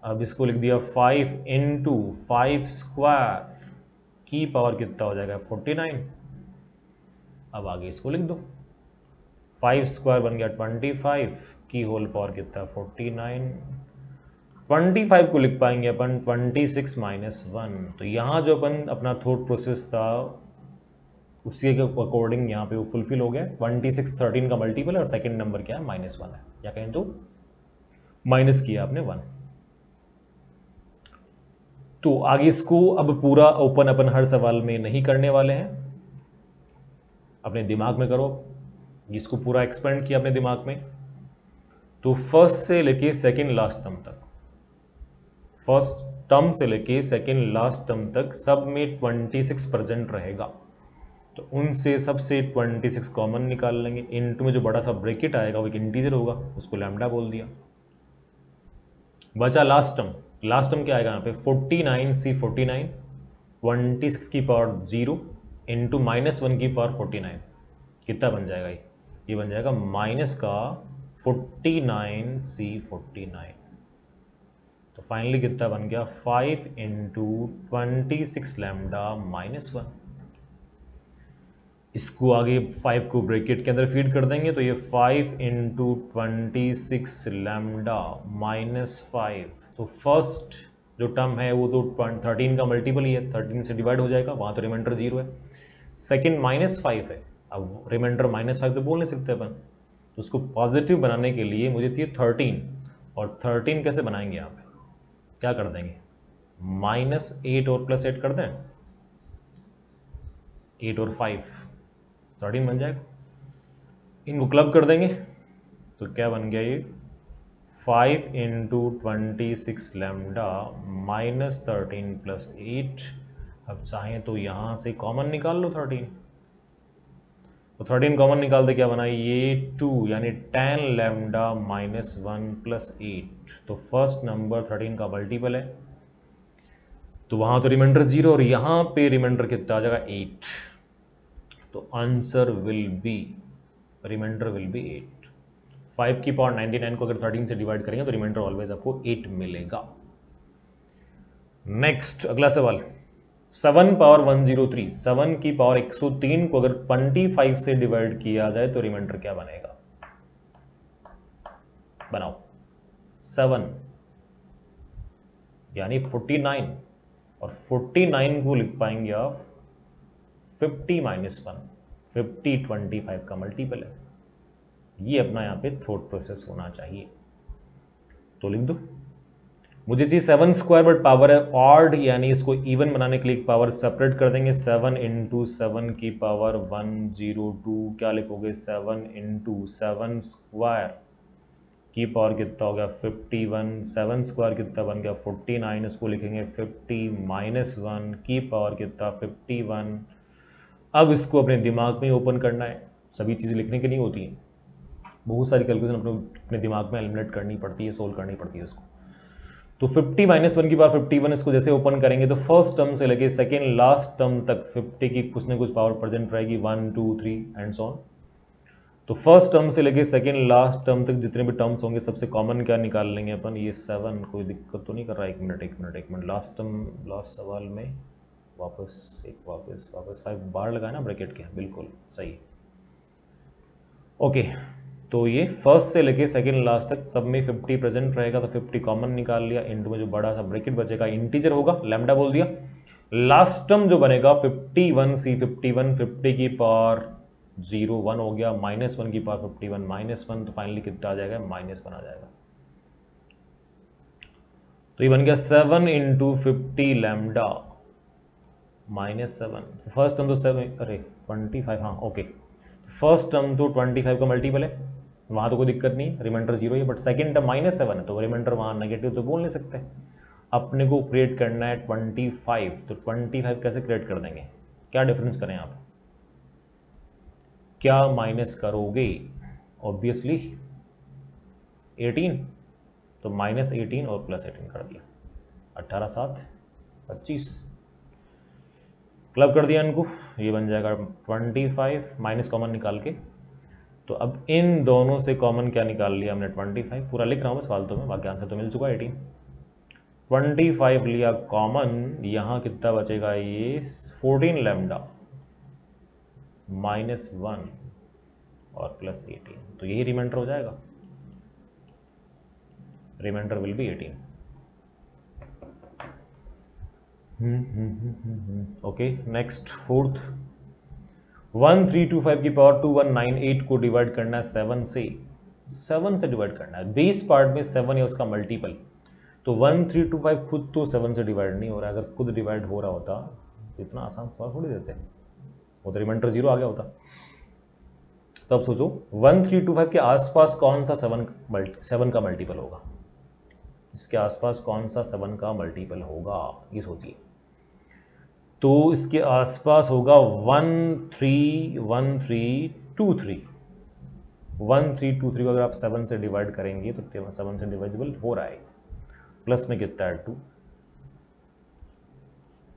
अब इसको लिख दिया 5 इंटू 5 स्क्वायर की पावर कितना हो जाएगा, 49। अब आगे इसको लिख दो, 5 स्क्वायर बन गया 25 की होल पावर कितना, 49। 25 को लिख पाएंगे अपन 26 -1। तो यहाँ जो अपन अपना थॉट प्रोसेस था उसी के अकॉर्डिंग यहाँ पे वो फुलफिल हो गया। 26 13 का मल्टीपल है और सेकंड नंबर क्या है, -1 है, या कहें तो माइनस किया आपने 1। तो आगे इसको अब पूरा ओपन अपन हर सवाल में नहीं करने वाले हैं, अपने दिमाग में करो, इसको पूरा एक्सपेंड किया अपने दिमाग में। तो फर्स्ट से लेके सेकंड लास्ट टर्म तक, फर्स्ट टर्म से लेके सेकंड लास्ट टर्म तक सब में 26 प्रेजेंट रहेगा। तो उनसे सबसे 26 कॉमन निकाल लेंगे, इनटू में जो बड़ा सा ब्रैकेट आएगा वो एक इंटीजर होगा, उसको लैम्डा बोल दिया। बचा लास्ट टर्म, लास्ट टर्म क्या आएगा यहाँ पे, 49C49, 26 की पावर 0 इंटू -1 की पावर 49, कितना बन जाएगा ये बन जाएगा माइनस का 49C49। तो फाइनली कितना बन गया, 5 इंटू 26 लैम्डा -1। इसको आगे 5 को ब्रैकेट के अंदर फीड कर देंगे, तो ये 5 इंटू 26 लैम्डा -5। तो फर्स्ट जो टर्म है वो तो 13 का मल्टीपल ही है, 13 से डिवाइड हो जाएगा, वहाँ तो रिमाइंडर 0 है। सेकेंड -5 है, अब रिमाइंडर -5 तो बोल नहीं सकते अपन, तो उसको पॉजिटिव बनाने के लिए मुझे चाहिए 13, और 13 कैसे बनाएंगे यहाँ पे, क्या कर देंगे, -8 और +8 कर दें, 8 और 5 13 बन जाएगा। इनको क्लब कर देंगे तो क्या बन गया ये, 5 इंटू 26 लैम्डा -13 + 8। अब चाहें तो यहाँ से कॉमन निकाल लो 13, तो 13 कॉमन निकालते क्या बना ये 2 यानी 10 लैम्डा माइनस 1 प्लस 8। तो फर्स्ट नंबर 13 का मल्टीपल है, तो वहां तो रिमाइंडर 0 और यहां पे रिमाइंडर कितना आ जाएगा 8। तो answer will be, remainder will be 8। 5 की पावर 99 को अगर 13 से डिवाइड करेंगे तो रिमाइंडर ऑलवेज आपको 8 मिलेगा। नेक्स्ट अगला सवाल, 7 पावर 103, 7 की पावर 103 को अगर 25 से डिवाइड किया जाए तो रिमाइंडर क्या बनेगा? बनाओ। 7 यानी 49, और 49 को लिख पाएंगे आप 50 माइनस 1, 50 25 का मल्टीपल है। ये अपना यहाँ पे थॉट प्रोसेस होना चाहिए, तो लिख दो। मुझे चाहिए 7 स्क्वायर बट पावर है ऑड, यानी इसको इवन बनाने के लिए पावर सेपरेट कर देंगे। 7 इंटू 7 की पावर 102, क्या लिखोगे 7 इंटू 7 स्क्वायर की पावर कितना हो गया 51, 7 स्क्वायर कितना बन गया 49, इसको लिखेंगे 50 माइनस 1 की पावर कितना 51। अब इसको अपने दिमाग में ओपन करना है, सभी चीज़ें लिखने की नहीं होती हैं, बहुत सारी कैलकुलेशन अपने दिमाग में एलिमिनेट करनी पड़ती है, सोल्व करनी पड़ती है उसको। तो 50 माइनस 1 की पावर 51, इसको जैसे ओपन करेंगे तो फर्स्ट टर्म से लेके सेकेंड लास्ट टर्म तक 50 की कुछ ना कुछ पावर प्रेजेंट रहेगी, 1 2 3 एंड सो ऑन। तो फर्स्ट टर्म से लेके सेकेंड लास्ट टर्म तक जितने भी टर्म्स होंगे सबसे कॉमन क्या निकाल लेंगे अपन, ये 7। कोई दिक्कत तो नहीं कर रहा? एक मिनट, लास्ट टर्म, लास्ट सवाल में वापस 5 बार लगाया ना ब्रैकेट के, बिल्कुल सही। ओके, तो ये फर्स्ट से लेके सेकेंड लास्ट तक सब में 50 प्रेजेंट रहेगा, तो 50 कॉमन निकाल लिया, इनटू में जो बड़ा सा ब्रैकेट बचेगा इंटीजर होगा, लैम्डा बोल दिया। लास्ट टर्म जो बनेगा 51 सी 51, 50 की पावर 0 1 हो गया, माइनस 1 की पावर 51 माइनस 1, तो फाइनली कितना आ जाएगा -1 आ जाएगा। तो ये बन गया 7 इंटू 50 लैम्डा -7। फर्स्ट टर्म तो 7, अरे 25, हाँ ओके, फर्स्ट टर्म तो 25 का मल्टीपल है, वहाँ तो कोई दिक्कत नहीं, रिमाइंडर 0 है, बट सेकेंड टर्म -7 है तो रिमाइंडर वहाँ नेगेटिव तो बोल नहीं सकते। अपने को क्रिएट करना है 25, तो 25 कैसे क्रिएट कर देंगे? क्या डिफरेंस करें आप, क्या माइनस करोगे? ऑब्वियसली 18, तो -18 और +18 कर दिया, 18 7 25, क्लब कर दिया इनको, ये बन जाएगा 25 माइनस कॉमन निकाल के। तो अब इन दोनों से कॉमन क्या निकाल लिया हमने 25, पूरा लिख रहा हूँ बस फालतू में, बाकी आंसर तो मिल चुका है 18। 25 लिया कॉमन, यहाँ कितना बचेगा ये 14 लैम्डा -1 और +18, तो यही रिमाइंडर हो जाएगा, remainder will be 18। Okay, next fourth, 1325 की पावर 2198 को डिवाइड करना है 7 से डिवाइड करना है, बेस पार्ट में 7 है उसका मल्टीपल, तो 1325 खुद तो 7 से डिवाइड नहीं हो रहा है, अगर खुद डिवाइड हो रहा होता तो इतना आसान सवाल थोड़ी देते, वो तो रिमाइंडर 0 आ गया होता। तो अब सोचो 1325 के आसपास कौन सा 7 का मल्टीपल होगा, इसके आसपास कौन सा 7 का मल्टीपल होगा, ये सोचिए। तो इसके आसपास होगा 1323, 1323 को अगर आप 7 से डिवाइड करेंगे तो 7 से डिवाइजिबल हो रहा है, प्लस में कितना है 2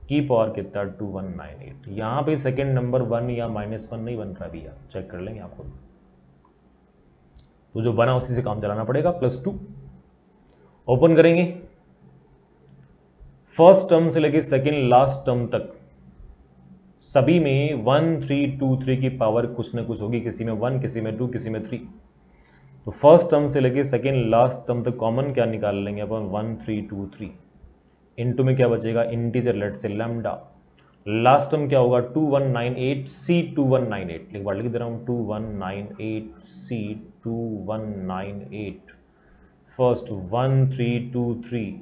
की पावर कितना 2198, यहाँ पे सेकेंड नंबर 1 या -1 नहीं बन रहा भैया, चेक कर लेंगे आपको, तो जो बना उसी से काम चलाना पड़ेगा। +2 ओपन करेंगे, फर्स्ट टर्म से लेके सेकेंड लास्ट टर्म तक सभी में 1323 की पावर कुछ ना कुछ होगी, किसी में 1, किसी में 2, किसी में 3। तो फर्स्ट टर्म से लेके सेकेंड लास्ट टर्म तक कॉमन क्या निकाल लेंगे अपन 1323, इनटू में क्या बचेगा इंटीजर लेट से लैम्डा, लास्ट टर्म क्या होगा 2198 सी 2198, एक बार लिख दे रहा हूँ 2198 सी 2198, फर्स्ट 1323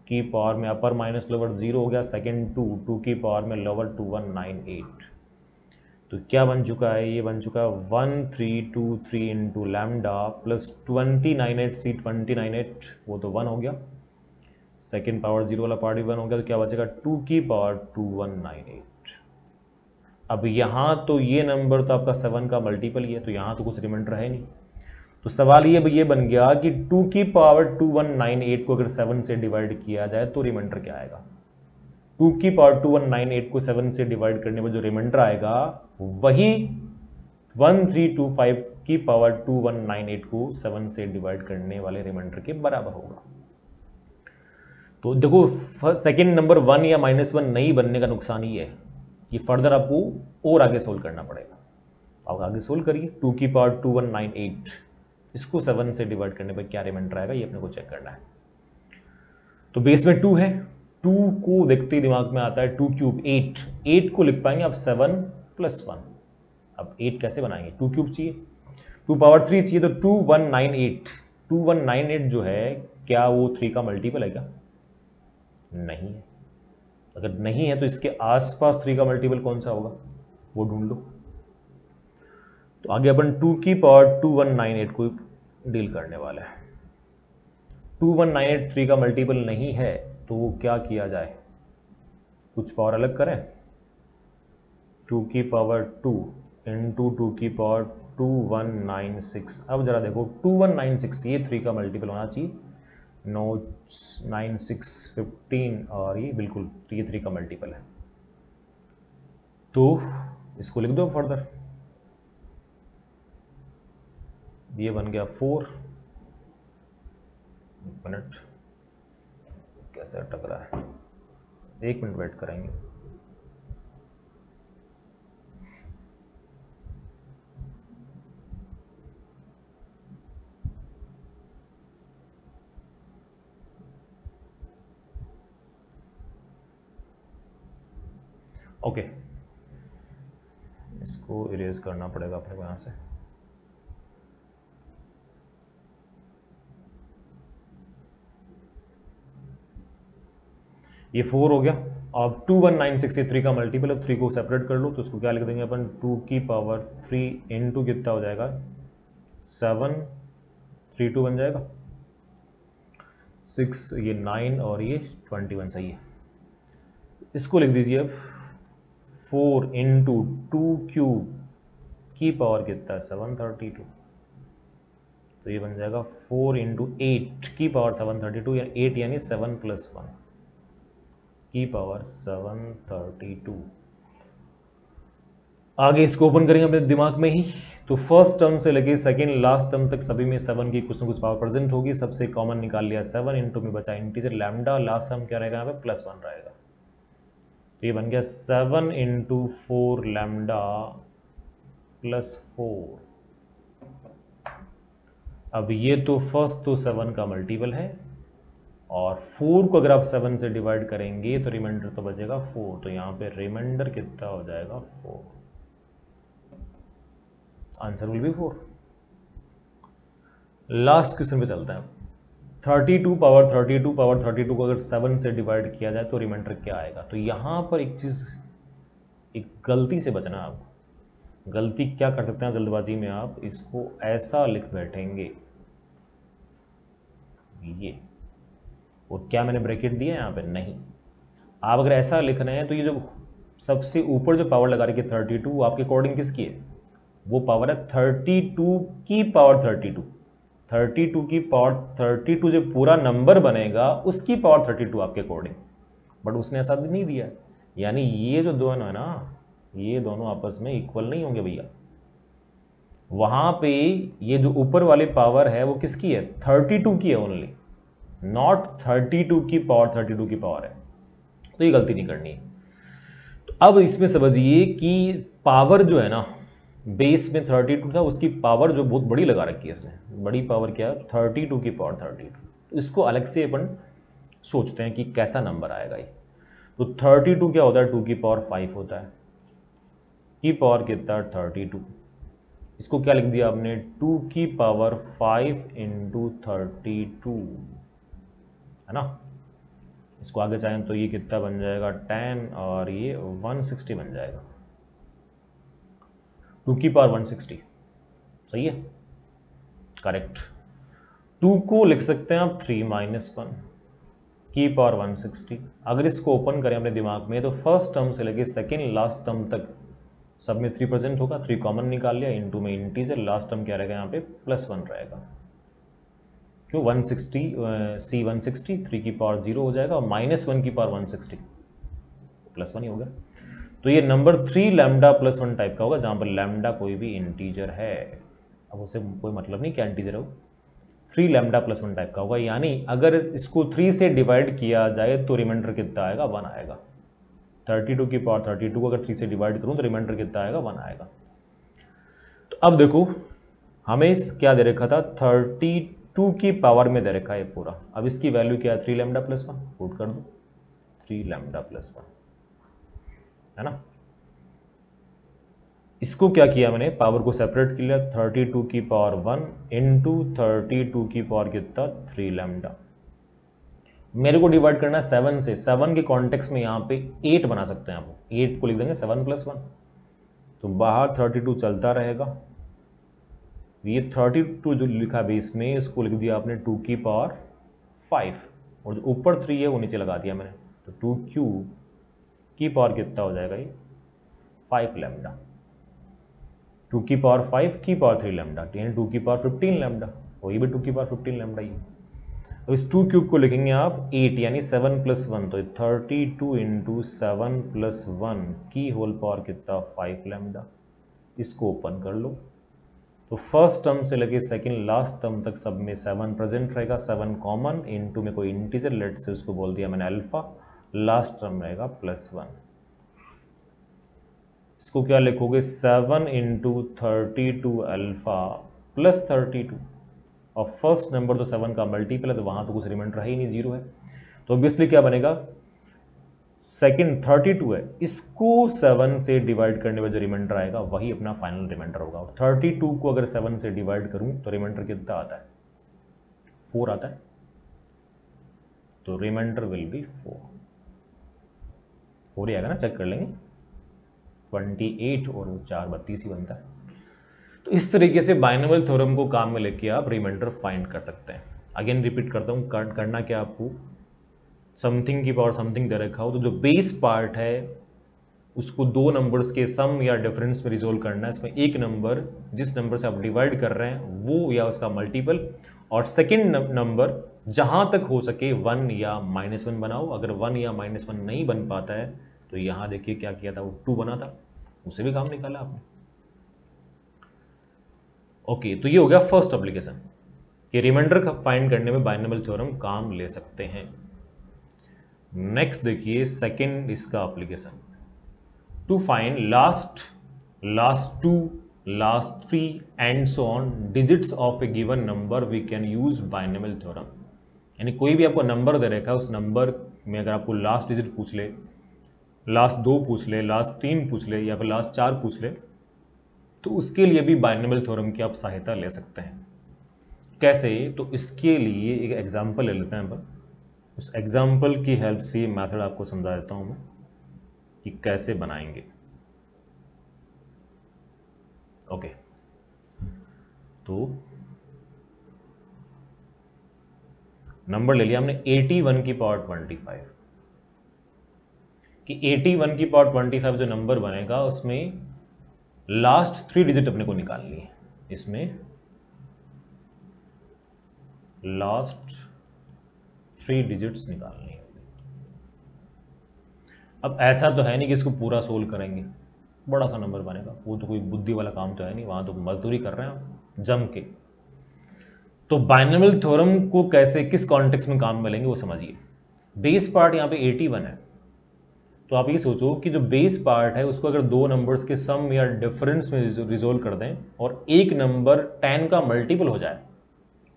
की पावर में अपर माइनस लोअर 0 हो गया, सेकेंड 2 की पावर में लोअर 2198, तो क्या बन चुका है, ये बन चुका है 1323 इंटू लैम्डा प्लस 2098 सी 2098, वो तो 1 हो गया, सेकेंड पावर 0 वाला पार्ट भी 1 हो गया, तो क्या बचेगा 2 की पावर 2198, अब यहाँ तो ये नंबर तो आपका 7 का मल्टीपल ही है, तो यहाँ तो कुछ रिमाइंडर है नहीं। तो सवाल ये बन गया कि 2 की पावर 2198 को अगर 7 से डिवाइड किया जाए तो रिमाइंडर क्या आएगा। 2 की पावर 2198 को 7 से डिवाइड करने पर जो रिमाइंडर आएगा वही 1325 की पावर 2198 को 7 से डिवाइड करने वाले रिमाइंडर के बराबर होगा। तो देखो सेकंड नंबर 1 या -1 नहीं बनने का नुकसान ही है कि फर्दर आपको और आगे सोल्व करना पड़ेगा। आप आगे सोल्व करिए। 2 की पावर 2198 इसको 7 से डिवाइड करने पर क्या रिमाइंडर आएगा ये अपने को चेक करना है। तो बेस में 2 है, 2 को देखते ही दिमाग में आता है 2 क्यूब 8, 8 को लिख पाएंगे आप 7 + 1। अब 8 कैसे बनाएंगे, 2 क्यूब चाहिए, 2 पावर 3 चाहिए, तो 2198, 2198 जो है क्या वो 3 का मल्टीपल है क्या? नहीं है। अगर नहीं है तो इसके आसपास 3 का मल्टीपल कौन सा होगा वो ढूंढ लो। तो आगे अपन 2 की पावर 2198 को डील करने वाले हैं। 2198 3 का मल्टीपल नहीं है तो क्या किया जाए, कुछ पावर अलग करें। 2 की पावर 2 इंटू 2 की पावर 2196। अब जरा देखो 2196 ये 3 का मल्टीपल होना चाहिए, 9 9 6 15 और ये बिल्कुल ये 3 का मल्टीपल है। तो इसको लिख दो फर्दर, ये बन गया 4। मिनट कैसे अटक रहा है, 1 मिनट वेट करेंगे। ओके इसको इरेज करना पड़ेगा अपने को यहाँ से। ये 4 हो गया। अब 2196 ये 3 का मल्टीपल है, 3 को सेपरेट कर लो तो उसको क्या लिख देंगे अपन, 2 की पावर 3 इंटू कितना हो जाएगा 732 बन जाएगा, 6 ये 9 और ये 21 सही है। इसको लिख दीजिए अब 4 इंटू 2 क्यूब की पावर कितना है 732, तो ये बन जाएगा 4 इंटू 8 की पावर 732 या 8 यानी 7 + 1 की पावर 732। आगे इसको ओपन करेंगे अपने दिमाग में ही। तो फर्स्ट टर्म से लेके सेकेंड लास्ट टर्म तक सभी में 7 की कुछ ना कुछ पावर प्रेजेंट होगी। सबसे कॉमन निकाल लिया 7, इंटू में बचा इंटीजर लैम्डा, लास्ट टर्म क्या रहेगा यहाँ पे +1 रहेगा। तो ये बन गया 7 इंटू 4 लैम्डा +4। अब ये तो फर्स्ट तो 7 का मल्टीपल है और 4 को अगर आप 7 से डिवाइड करेंगे तो रिमाइंडर तो बचेगा 4, तो यहाँ पे रिमाइंडर कितना हो जाएगा 4, answer will B 4। Last question पे चलते हैं। 32 पावर 32 को अगर 7 से डिवाइड किया जाए तो रिमाइंडर क्या आएगा। तो यहाँ पर एक चीज़, एक गलती से बचना। आप गलती क्या कर सकते हैं जल्दबाजी में, आप इसको ऐसा लिख बैठेंगे ये, और क्या मैंने ब्रैकेट दिया है यहाँ पे, नहीं। आप अगर ऐसा लिख रहे हैं तो ये जो सबसे ऊपर जो पावर लगा रही है 32 वो आपके अकॉर्डिंग किसकी है, वो पावर है 32 की पावर 32, 32 की पावर 32 जो पूरा नंबर बनेगा उसकी पावर 32 आपके अकॉर्डिंग, बट उसने ऐसा नहीं दिया। यानी ये जो दोनों है ना, ये दोनों आपस में इक्वल नहीं होंगे भैया। वहां पे ये जो ऊपर वाली पावर है वो किसकी है, 32 की है ओनली, नॉट 32 की पावर 32 की पावर है। तो ये गलती नहीं करनी है। तो अब इसमें समझिए कि पावर जो है ना बेस में 32 था, उसकी पावर जो बहुत बड़ी लगा रखी है इसने, बड़ी पावर क्या है 32 की पावर 32। तो इसको अलग से अपन सोचते हैं कि कैसा नंबर आएगा ये। तो 32 क्या होता है, 2 की पावर 5 होता है, की पावर कितना 32, इसको क्या लिख दिया आपने 2 की पावर 5 इंटू 32 है ना। इसको आगे चाहें तो ये कितना बन जाएगा 10 और ये 160 बन जाएगा, 2 की पावर 160 सही है, करेक्ट। 2 को लिख सकते हैं आप 3 - 1 की पावर 160। अगर इसको ओपन करें अपने दिमाग में तो फर्स्ट टर्म से लेके सेकेंड लास्ट टर्म तक सब में 3 प्रेजेंट होगा, 3 कॉमन निकाल लिया, इनटू में इंटीजर, लास्ट टर्म क्या रहेगा यहाँ पे +1 रहेगा। क्यों 160 C 160 3 की पावर 0 हो जाएगा और -1 की पावर 160 +1 ही होगा। तो ये नंबर 3 लैम्डा +1 टाइप का होगा जहाँ पर लैम्डा कोई भी इंटीजर है। अब उससे कोई मतलब नहीं क्या इंटीजर है वो, 3 लैम्डा +1 टाइप का होगा। यानी अगर इसको 3 से डिवाइड किया जाए तो रिमाइंडर कितना आएगा 1 आएगा। 32 की पावर 32 को अगर 3 से डिवाइड करूँ तो रिमाइंडर कितना आएगा 1 आएगा। तो अब देखो हमें क्या दे रखा था 32 की पावर में दे रखा है पूरा। अब इसकी वैल्यू क्या है 3 लैम्डा +1 पुट कर दो 3 लैम्डा +1 है ना। इसको क्या किया मैंने पावर को सेपरेट किया 32 की पावर 1 इंटू 32 की पावर कितना 3 लैम्डा। मेरे को डिवाइड करना है 7 से, 7 के कॉन्टेक्स्ट में यहाँ पे 8 बना सकते हैं आप, 8 को लिख देंगे 7 + 1 तो बाहर 32 चलता रहेगा। ये 32 जो लिखा बेस में इसको लिख दिया आपने 2 की पावर 5 और जो ऊपर 3 है वो नीचे लगा दिया मैंने, तो 2 की पावर कितना हो जाएगा ये 5 लैम्डा। 2 की पावर 5 की पावर 3 लैम्डा यानी 2 की पावर 15 लैम्डा, और ये भी 2 की पावर 15 लैम्डा ही है। अब इस 2 क्यूब को लिखेंगे आप 8 यानी 7 + 1 तो 32 इंटू 7 + 1 की होल पावर कितना 5 लैम्डा। इसको ओपन कर लो तो फर्स्ट टर्म से लेके सेकंड लास्ट टर्म तक सब में 7 प्रेजेंट रहेगा, 7 कॉमन इंटू में कोई इंटीजर लेट से उसको बोल दिया मैंने अल्फा, लास्ट टर्म रहेगा +1। इसको क्या लिखोगे 7 इंटू 32 अल्फा प्लस 32 और फर्स्ट नंबर तो 7 का मल्टीपल है तो वहां तो कुछ रिमाइंडर है ही नहीं, 0 है। तो ऑब्वियसली क्या बनेगा सेकंड 32 है, इसको 7 से डिवाइड करने में जो रिमाइंडर आएगा वही अपना फाइनल रिमाइंडर होगा। 32 को अगर 7 से डिवाइड करूं तो रिमाइंडर कितना आता है 4 आता है, तो रिमाइंडर विल बी 4 ही आएगा ना, चेक कर लेंगे 28 और 4 32 ही बनता है। तो इस तरीके से बाइनोमियल थ्योरम को काम में लेके आप रिमाइंडर फाइंड कर सकते हैं। अगेन रिपीट करता हूँ, करना क्या आपको समथिंग की पावर समथिंग दे रखा हो तो जो बेस पार्ट है उसको 2 नंबर्स के सम या डिफरेंस में रिजोल्व करना है। इसमें एक नंबर जिस नंबर से आप डिवाइड कर रहे हैं वो या उसका मल्टीपल, और सेकेंड नंबर जहां तक हो सके 1 या -1 बनाओ। अगर 1 या -1 नहीं बन पाता है तो यहां देखिए क्या किया था, वो 2 बना था, उसे भी काम निकाला आपने। ओके, तो ये हो गया फर्स्ट एप्लीकेशन कि रिमाइंडर फाइंड करने में बाइनोमियल थ्योरम काम ले सकते हैं। नेक्स्ट देखिए सेकेंड इसका application, to find last 2 last 3 and so on digits of a given number we can use binomial theorem. यानी कोई भी आपको नंबर दे रखा है, उस नंबर में अगर आपको लास्ट डिजिट पूछ ले, लास्ट 2 पूछ ले, लास्ट 3 पूछ ले या फिर लास्ट 4 पूछ ले, तो उसके लिए भी बाइनोमियल थ्योरम की आप सहायता ले सकते हैं। कैसे, तो इसके लिए एक एग्जांपल ले लेते हैं अपन। उस एग्जांपल की हेल्प से मेथड आपको समझा देता हूं मैं कि कैसे बनाएंगे। ओके, तो नंबर ले लिया हमने 81 की पावर 25 कि 81 की पावर 25 जो नंबर बनेगा उसमें लास्ट 3 डिजिट अपने को निकालनी है। इसमें लास्ट 3 डिजिट्स निकालनी है। अब ऐसा तो है नहीं कि इसको पूरा सोल्व करेंगे, बड़ा सा नंबर बनेगा, वो तो कोई बुद्धि वाला काम तो है नहीं, वहां तो मजदूरी कर रहे हैं जम के। तो बाइनोमियल थ्योरम को कैसे किस कॉन्टेक्स्ट में काम में लेंगे वो समझिए। बेस पार्ट यहाँ पे 81 है, तो आप ये सोचो कि जो बेस पार्ट है उसको अगर 2 नंबर्स के सम या डिफरेंस में रिजोल्व कर दें और एक नंबर 10 का मल्टीपल हो जाए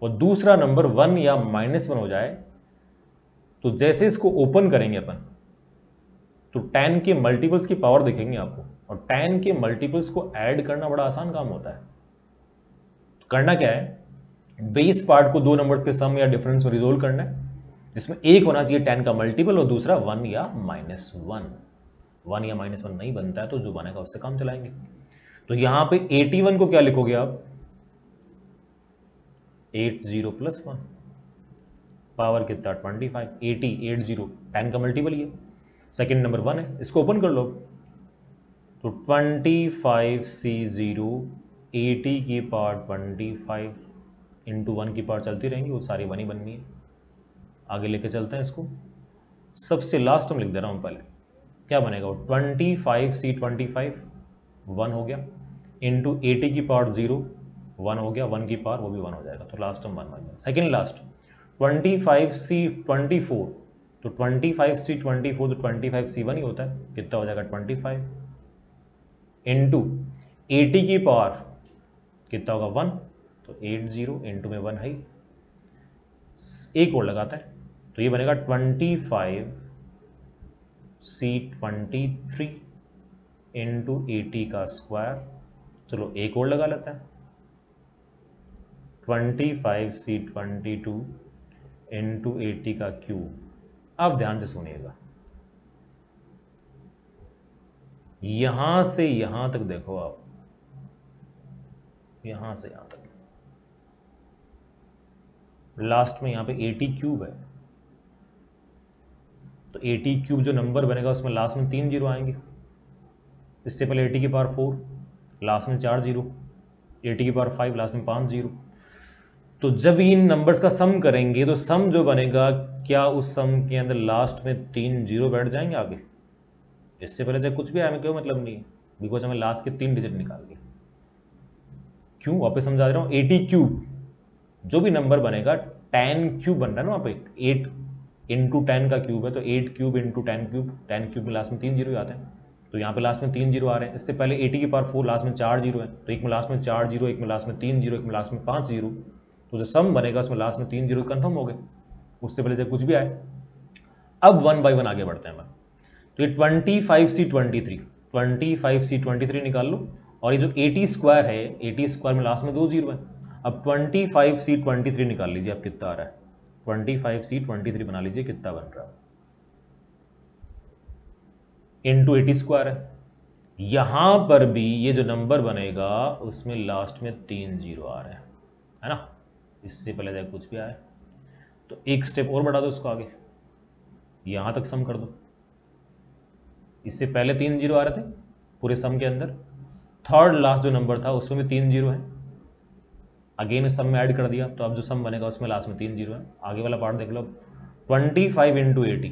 और दूसरा नंबर 1 या -1 हो जाए, तो जैसे इसको ओपन करेंगे अपन तो 10 के मल्टीपल्स की पावर दिखेंगे आपको, और 10 के मल्टीपल्स को ऐड करना बड़ा आसान काम होता है। तो करना क्या है, बेस पार्ट को 2 नंबर्स के सम या डिफरेंस में रिजोल्व करना है, जिसमें एक होना चाहिए 10 का मल्टीपल और दूसरा 1 या -1। 1 या -1 नहीं बनता है तो जो बनेगा उससे काम चलाएंगे। तो यहां पे 81 को क्या लिखोगे आप 80 + 1 पावर कितना 25, 80 10 का मल्टीपल ही है, सेकेंड नंबर 1 है, इसको ओपन कर लो। तो 25C0 80 की पावर 25 इंटू 1 की पावर चलती रहेंगी, वो सारी 1 ही बननी है। आगे लेके चलते हैं इसको। सबसे लास्ट में लिख दे रहा हूँ पहले, क्या बनेगा वो 25C25 1 हो गया, इंटू 80 की पावर 0 1 हो गया, 1 की पावर वो भी 1 हो जाएगा, तो लास्ट में 1 बन गया। सेकेंड लास्ट 25C24, तो 25C24 तो 25C1 ही होता है, कितना हो जाएगा 25 इंटू 80 की पावर कितना होगा 1, तो 80 इंटू में 1 है, एक और लगाता है तो ये बनेगा 25C23 इंटू 80 का स्क्वायर। चलो एक और लगा लेता है 25C22 इंटू 80 का क्यूब। अब ध्यान से सुनिएगा, यहां से यहां तक देखो आप, यहां से यहां तक लास्ट में यहां पे 80 क्यूब है, तो 80 क्यूब जो नंबर बनेगा उसमें लास्ट में 3 जीरो आएंगे। इससे पहले 80 की पावर 4, लास्ट में 4 जीरो, 80 की पावर 5, लास्ट में 5 जीरो। तो जब इन नंबर्स का सम करेंगे तो सम जो बनेगा, क्या उस सम के अंदर लास्ट में 3 जीरो बैठ जाएंगे आगे? इससे पहले जब कुछ भी आया, हमें क्यों मतलब नहीं है, बिकॉज हमें लास्ट के 3 डिजिट निकाल लिए। क्यों वापस समझा दे रहा हूँ, 80 क्यूब जो भी नंबर बनेगा 10 क्यूब बन रहा है ना वहाँ पे, 8 इंटू 10 का क्यूब है, तो 8 क्यूब इंटू 10 क्यूब, 10 क्यूब में लास्ट में 3 जीरो आते हैं, तो यहाँ पे लास्ट में 3 जीरो आ रहे हैं। इससे पहले 80 की पावर 4, लास्ट में 4 जीरो है, तो एक में लास्ट में 4 जीरो, एक में लास्ट में 3 जीरो, एक में लास्ट में 5 जीरो, तो जो सम बनेगा उसमें लास्ट में 3 जीरो कन्फर्म हो गए, उससे पहले जब कुछ भी आए। अब 1 बाई 1 आगे बढ़ते हैं हम। तो ये 25C23 निकाल लो, और ये जो 80 स्क्वायर है, 80 स्क्वायर में लास्ट में 2 जीरो है। अब 25C23 निकाल लीजिए, अब कितना आ रहा है, 25C23 बना लीजिए, कितना बन रहा है, इंटू 80 स्क्वायर है। यहां पर भी ये जो नंबर बनेगा उसमें लास्ट में 3 जीरो आ रहे हैं, है ना, इससे पहले जब कुछ भी आए। तो एक स्टेप और बढ़ा दो उसको आगे, यहां तक सम कर दो। इससे पहले 3 जीरो आ रहे थे पूरे सम के अंदर, थर्ड लास्ट जो नंबर था उसमें भी 3 जीरो है, अगेन सम में ऐड कर दिया, तो अब जो सम बनेगा उसमें लास्ट में 3 जीरो है। आगे वाला पार्ट देख लो, 25 इंटू 80,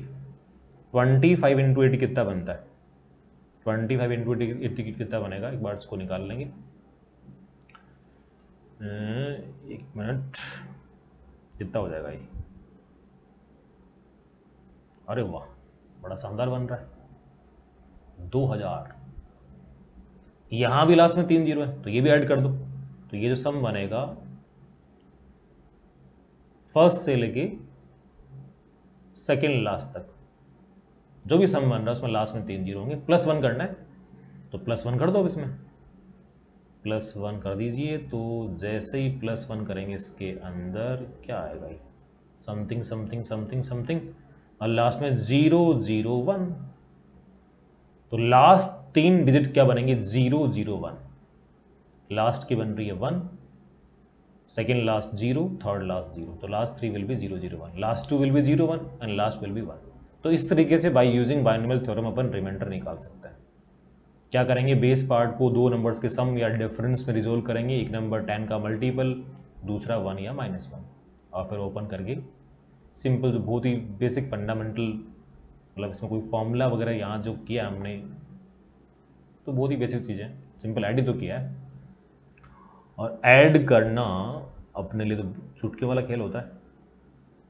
25 इंटू 80 कितना बनता है, 25 इंटू 80 कितना बनेगा, एक बार इसको निकाल लेंगे, एक मिनट, कितना हो जाएगा ये, अरे वाह बड़ा शानदार बन रहा है, 2000। यहां भी लास्ट में 3 जीरो है, तो ये भी ऐड कर दो, तो ये जो सम बनेगा फर्स्ट से लेके सेकेंड लास्ट तक जो भी सम बन रहा है उसमें लास्ट में 3 जीरो होंगे। +1 करना है तो +1 कर दो, अब इसमें +1 कर दीजिए, तो जैसे ही +1 करेंगे इसके अंदर क्या आएगा, समथिंग समथिंग समथिंग समथिंग, और लास्ट में 001, तो लास्ट 3 डिजिट क्या बनेंगे, 001, लास्ट की बन रही है 1, सेकेंड लास्ट 0, थर्ड लास्ट 0, तो last 3 will be 001, last 2 will be 01 and last will be 1। तो इस तरीके से बाय यूजिंग बाइनोमियल थ्योरम अपन रिमाइंडर निकाल सकते हैं। क्या करेंगे, बेस पार्ट को 2 नंबर्स के सम या डिफरेंस में रिजोल्व करेंगे, एक नंबर 10 का मल्टीपल, दूसरा 1 या -1, और फिर ओपन करके सिंपल, जो बहुत ही बेसिक फंडामेंटल, मतलब इसमें कोई फॉर्मूला वगैरह यहाँ जो किया हमने तो बहुत ही बेसिक चीज़ें, सिंपल ऐड ही तो किया है, और ऐड करना अपने लिए तो चुटकी वाला खेल होता है।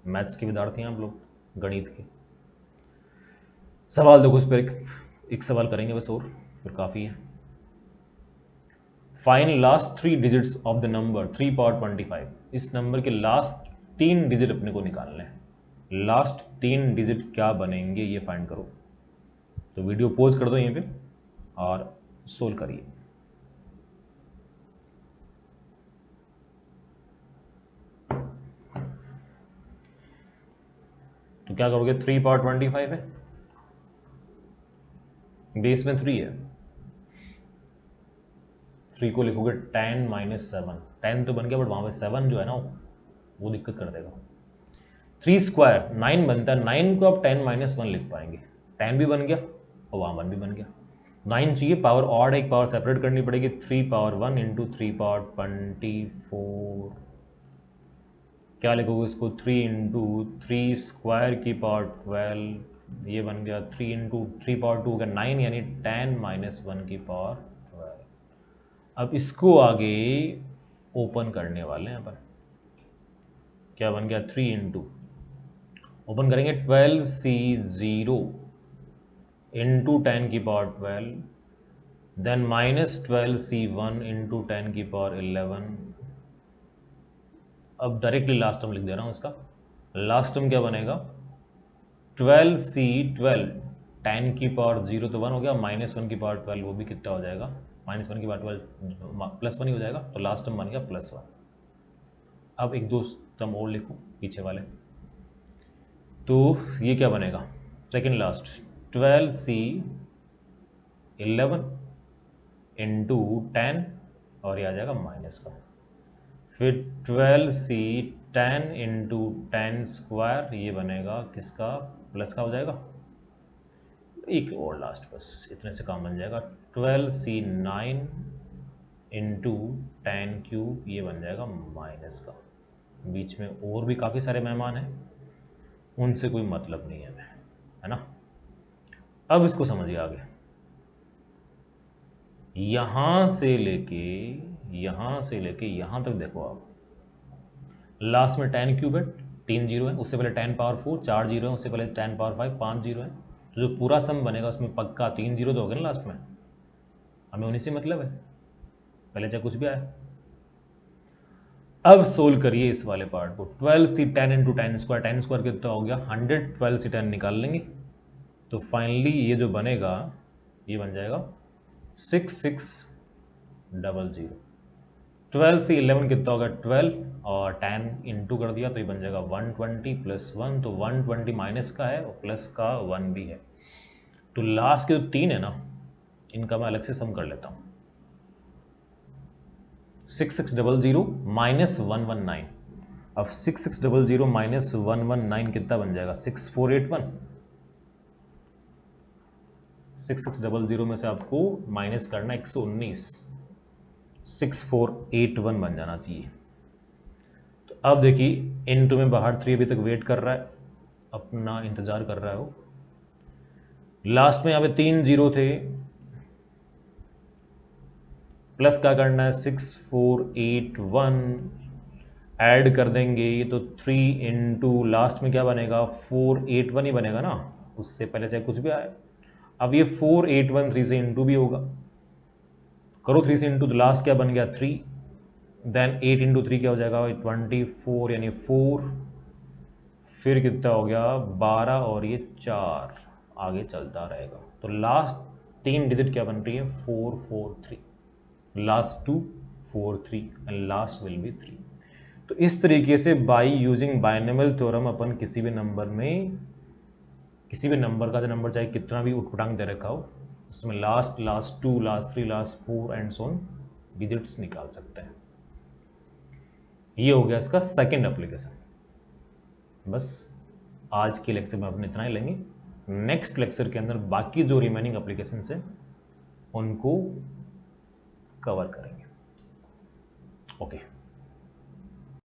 मैथ्स के विद्यार्थी हैं आप लोग, गणित के। सवाल देखो, उस पर एक सवाल करेंगे बस, और फिर काफ़ी है। Find last 3 digits of the number 3 power 25। इस नंबर के लास्ट 3 डिजिट अपने को निकालने हैं, लास्ट 3 डिजिट क्या बनेंगे ये फाइंड करो। तो वीडियो पॉज कर दो यहीं पे और सोल्व करिए। तो क्या करोगे, 3 पावर 25 है, बेस में 3 है, 3 को लिखोगे 10 - 7, 10 तो बन गया, बट वहाँ पे 7 जो है ना वो दिक्कत कर देगा। 3 स्क्वायर 9 बनता है, 9 को आप 10 - 1 लिख पाएंगे, 10 भी बन गया और वहाँ 1 भी बन गया। 9 चाहिए, पावर ऑड एक पावर सेपरेट करनी पड़ेगी, 3 पावर 1 इंटू 3 पावर 24, क्या लिखोगे इसको, 3 इंटू 3 स्क्वायर की पावर 12, ये बन गया 3 इंटू 3 पावर 2 का 9, यानी 10 माइनस 1 की पावर 12। अब इसको आगे ओपन करने वाले हैं अपन, क्या बन गया 3 इंटू, ओपन करेंगे 12C0 इंटू 10 की power 12, then minus 12C1 into 10 की पावर 11। अब डायरेक्टली लास्ट टर्म लिख दे रहा हूँ इसका, लास्ट टर्म क्या बनेगा 12C12, 10 की पावर 0 तो 1 हो गया, माइनस 1 की पावर 12 वो भी कितना हो जाएगा, माइनस 1 की पावर 12 प्लस 1 ही हो जाएगा, तो लास्ट टर्म बन गया +1। अब एक दो टर्म और लिखो पीछे वाले, तो ये क्या बनेगा सेकेंड लास्ट 12C11 इंटू 10 और ये आ जाएगा माइनस का, फिर 12C10 इंटू 10 स्क्वायर, ये बनेगा किसका, प्लस का हो जाएगा, एक और लास्ट बस इतने से काम बन जाएगा, 12C9 इंटू 10 क्यूब, ये बन जाएगा माइनस का। बीच में और भी काफ़ी सारे मेहमान हैं, उनसे कोई मतलब नहीं है ना। अब इसको समझिए आगे, यहाँ से लेके यहाँ तक देखो आप, लास्ट में 10 क्यूब है, 3 जीरो है, उससे पहले 10 पावर 4 4 जीरो है, उससे पहले 10 पावर 5 5 जीरो है, तो जो पूरा सम बनेगा उसमें पक्का 3 जीरो तो हो गए ना लास्ट में, हमें उन्हीं से मतलब है, पहले चाहे कुछ भी आए। अब सोल्व करिए इस वाले पार्ट को, 12C10 इंटू 10 स्क्वायर, 10 स्क्वायर कितना हो गया 100, 12C10 निकाल लेंगे तो फाइनली ये जो बनेगा ये बन जाएगा 6600। 12C11 कितना होगा 12 और 10 इंटू कर दिया तो ये बन जाएगा 120 + 1, तो 120 माइनस का है और प्लस का 1 भी है, तो लास्ट के जो 3 है ना इनका मैं अलग से सम कर लेता हूँ, 6600 माइनस 119, अब 6600 माइनस 119 कितना बन जाएगा 6481, 6600 में से आपको माइनस करना 119, 6481 बन जाना चाहिए। तो अब देखिए इनटू में बाहर 3 अभी तक वेट कर रहा है, अपना इंतजार कर रहा है वो, लास्ट में यहाँ पे 3 जीरो थे, प्लस क्या करना है 6481 ऐड कर देंगे तो 3 इंटू लास्ट में क्या बनेगा 481 ही बनेगा ना, उससे पहले चाहे कुछ भी आए। अब ये 481 3 से इंटू भी होगा, करो 3 से इंटू, तो लास्ट क्या बन गया 3, देन 8 इंटू 3 क्या हो जाएगा 24 यानी 4, फिर कितना हो गया 12 और ये 4 आगे चलता रहेगा, तो लास्ट 3 डिजिट क्या बन रही है 443, last 2 4 3 and last will B 3। तो इस तरीके से बाय यूजिंग बाइनोमियल थ्योरम अपन किसी भी नंबर का जो नंबर चाहे कितना भी उठपटांग दे रखा हो उसमें last 2 last 3 last 4 and so on digits निकाल सकते हैं। ये हो गया इसका सेकंड एप्लीकेशन। बस आज के लेक्चर में अपन इतना ही लेंगे, नेक्स्ट लेक्चर के अंदर बाकी जो रिमेनिंग एप्लीकेशन है उनको कवर करेंगे। ओके।